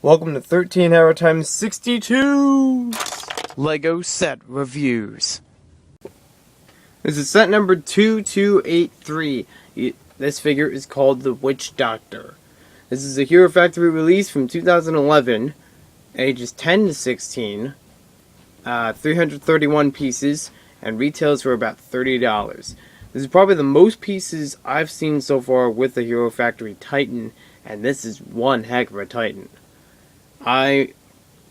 Welcome to 13 Hour Times 62 LEGO set reviews. This is set number 2283. This figure is called the Witch Doctor. This is a Hero Factory release from 2011, ages 10 to 16, 331 pieces, and retails for about $30. This is probably the most pieces I've seen so far with the Hero Factory Titan, and this is one heck of a Titan.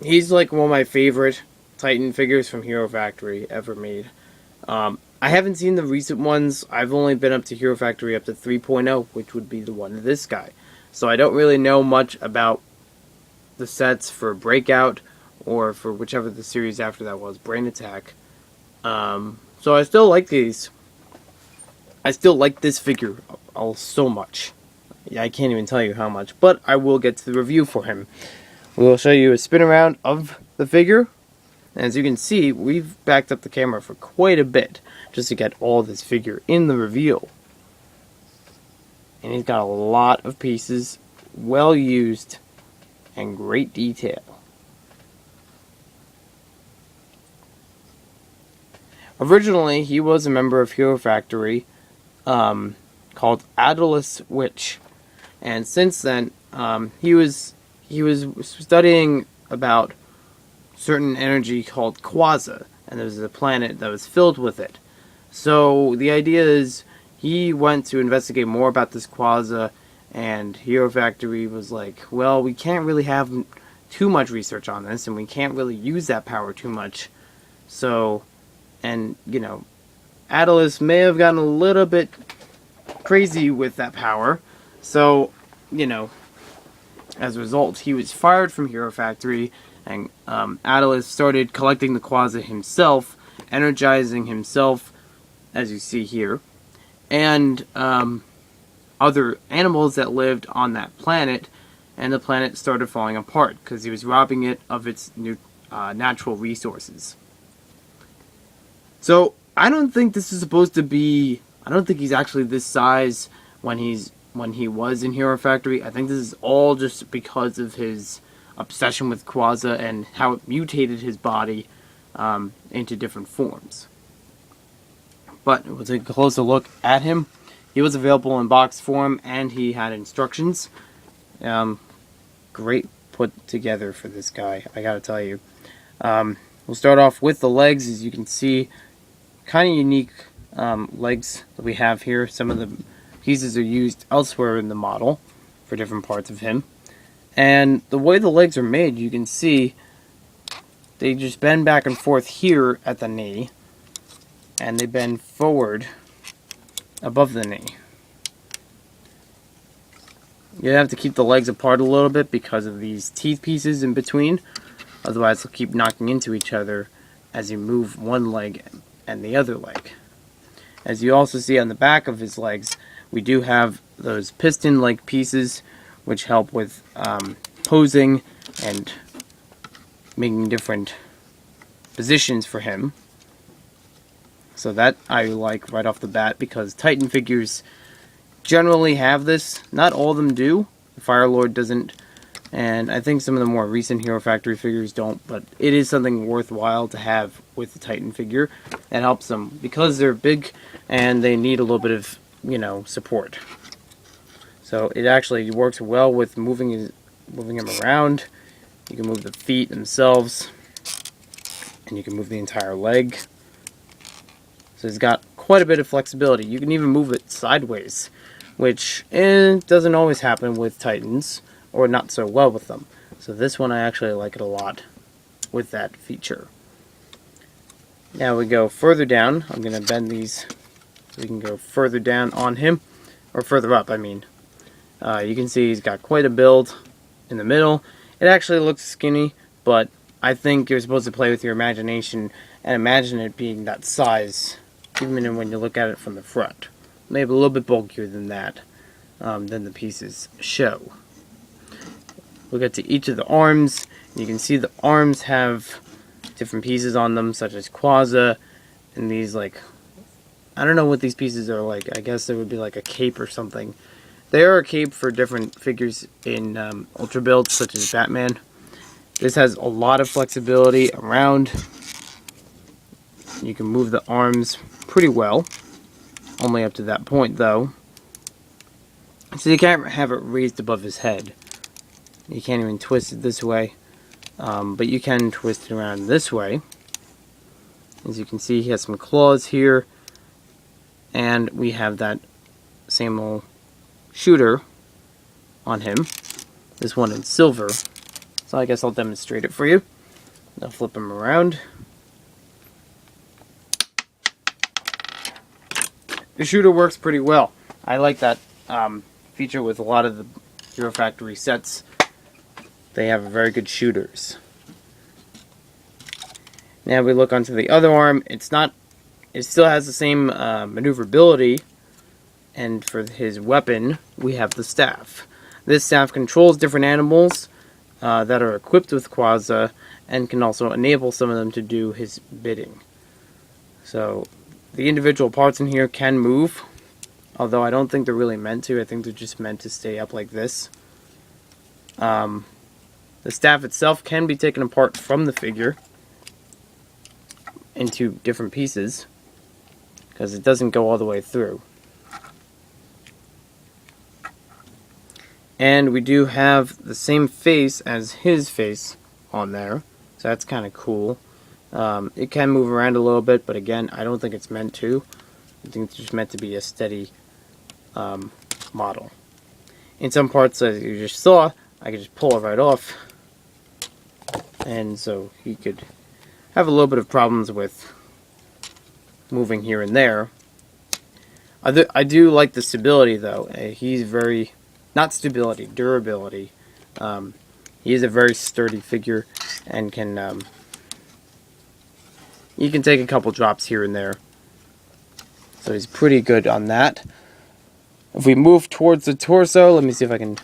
He's like one of my favorite Titan figures from Hero Factory ever made. I haven't seen the recent ones. I've only been up to Hero Factory up to 3.0, which would be the one of this guy. So I don't really know much about the sets for Breakout or for whichever the series after that was, Brain Attack. So I still like these. I still like this figure so much. Yeah, I can't even tell you how much, but I will get to the review for him. We will show you a spin around of the figure. As you can see, we've backed up the camera for quite a bit just to get all this figure in the reveal. And he's got a lot of pieces, well used, and great detail. Originally, he was a member of Hero Factory called Adolus Witch. And since then, he was studying about certain energy called Quasar, and there was a planet that was filled with it. So the idea is he went to investigate more about this Quasar, and Hero Factory was like, well, we can't really have too much research on this, and we can't really use that power too much. So, and, Atlas may have gotten a little bit crazy with that power. So, as a result, he was fired from Hero Factory, and Atlas started collecting the Quasar himself, energizing himself, as you see here, and other animals that lived on that planet, and the planet started falling apart because he was robbing it of its natural resources. So, I don't think this is supposed to be... I don't think he's actually this size when he was in Hero Factory. I think this is all just because of his obsession with Quasar and how it mutated his body into different forms. But we'll take a closer look at him. He was available in box form, and he had instructions. Great put together for this guy, I gotta tell you. We'll start off with the legs. As you can see, kind of unique legs that we have here. Some of the pieces are used elsewhere in the model for different parts of him. And the way the legs are made, you can see they just bend back and forth here at the knee, and they bend forward above the knee. You have to keep the legs apart a little bit because of these teeth pieces in between. Otherwise, they'll keep knocking into each other as you move one leg and the other leg. As you also see on the back of his legs, we do have those piston-like pieces which help with posing and making different positions for him. So that I like right off the bat, because Titan figures generally have this. Not all of them do. The Fire Lord doesn't, and I think some of the more recent Hero Factory figures don't, but it is something worthwhile to have with the Titan figure. That helps them because they're big and they need a little bit of, support. So it actually works well with moving him around. You can move the feet themselves, and you can move the entire leg. So it's got quite a bit of flexibility. You can even move it sideways, which doesn't always happen with Titans, or not so well with them. So this one, I actually like it a lot with that feature. Now we go further down. I'm going to bend these so we can go further down on him, or further up, I mean. You can see he's got quite a build in the middle. It actually looks skinny, but I think you're supposed to play with your imagination and imagine it being that size, even when you look at it from the front. Maybe a little bit bulkier than that, than the pieces show. We'll get to each of the arms. You can see the arms have different pieces on them, such as Quasar, and these, like, I don't know what these pieces are like. I guess it would be like a cape or something. They are a cape for different figures in Ultra builds, such as Batman. This has a lot of flexibility around. You can move the arms pretty well. Only up to that point, though. So you can't have it raised above his head. You can't even twist it this way. But you can twist it around this way. As you can see, he has some claws here. And we have that same old shooter on him. This one in silver. So I guess I'll demonstrate it for you. I'll flip him around. The shooter works pretty well. I like that feature with a lot of the Hero Factory sets. They have very good shooters. Now we look onto the other arm. It still has the same maneuverability. And for his weapon, we have the staff. This staff controls different animals that are equipped with Quasar and can also enable some of them to do his bidding. So the individual parts in here can move, although I don't think they're really meant to. I think they're just meant to stay up like this. The staff itself can be taken apart from the figure into different pieces because it doesn't go all the way through. And we do have the same face as his face on there, so that's kind of cool. It can move around a little bit, but again, I don't think it's meant to. I think it's just meant to be a steady model. In some parts, as you just saw, I could just pull it right off, and so he could have a little bit of problems with moving here and there. I do like the stability, though. He's very... not stability, durability. He is a very sturdy figure and can... you can take a couple drops here and there. So he's pretty good on that. If we move towards the torso, let me see if I can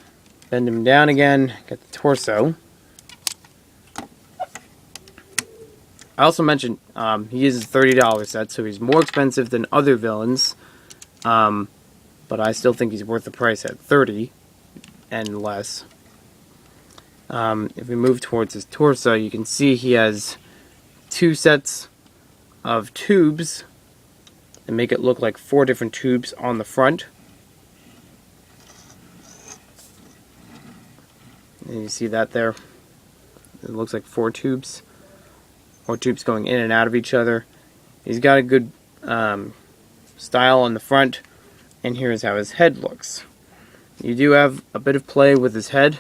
bend him down again. Get the torso. I also mentioned he is a $30 set, so he's more expensive than other villains. But I still think he's worth the price at $30 and less. If we move towards his torso, you can see he has 2 sets of tubes and make it look like 4 different tubes on the front. And you see that there? It looks like 4 tubes. 4 tubes going in and out of each other. He's got a good style on the front, and here's how his head looks. You do have a bit of play with his head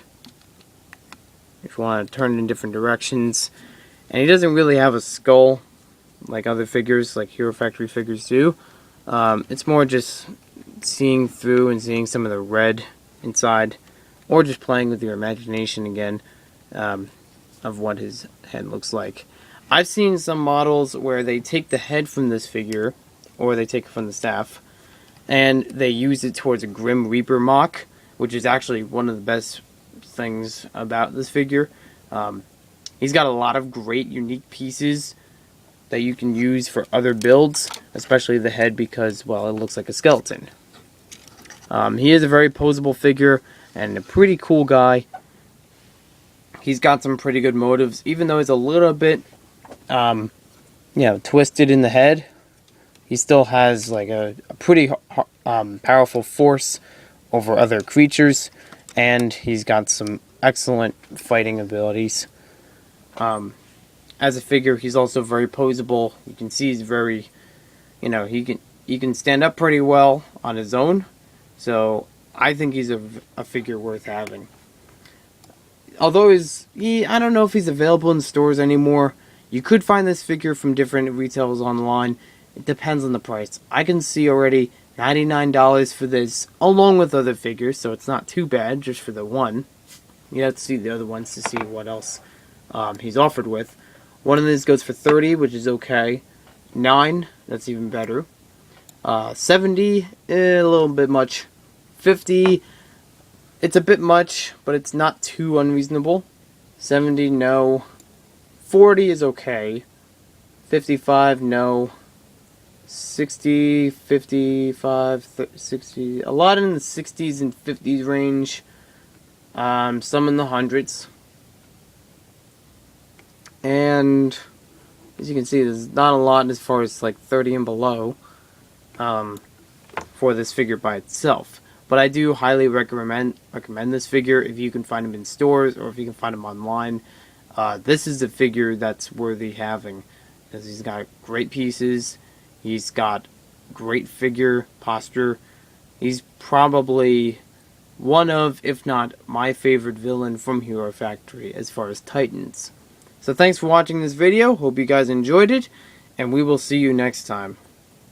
if you want to turn it in different directions. And he doesn't really have a skull like other figures, like Hero Factory figures do. It's more just seeing through and seeing some of the red inside, or just playing with your imagination again of what his head looks like. I've seen some models where they take the head from this figure, or they take it from the staff, and they use it towards a Grim Reaper mock, which is actually one of the best things about this figure. He's got a lot of great unique pieces that you can use for other builds, especially the head because, well, it looks like a skeleton. He is a very posable figure and a pretty cool guy. He's got some pretty good motives, even though he's a little bit twisted in the head. He still has like a pretty powerful force over other creatures, and he's got some excellent fighting abilities. As a figure, he's also very posable. You can see he's very, he can stand up pretty well on his own. So I think he's a figure worth having. Although I don't know if he's available in stores anymore. You could find this figure from different retailers online. It depends on the price. I can see already $99 for this, along with other figures, so it's not too bad just for the one. You have to see the other ones to see what else he's offered with. One of these goes for $30, which is okay. $9, that's even better. $70, a little bit much. $50, it's a bit much, but it's not too unreasonable. $70, no. $40 is okay. $55, no. 60, 55, 60, a lot in the 60s and 50s range, some in the hundreds, and as you can see, there's not a lot as far as like 30 and below for this figure by itself. But I do highly recommend this figure if you can find them in stores or if you can find them online. This is a figure that's worthy having, because he's got great pieces, he's got great figure posture. He's probably one of, if not my favorite villain from Hero Factory as far as Titans. So thanks for watching this video, hope you guys enjoyed it, and we will see you next time.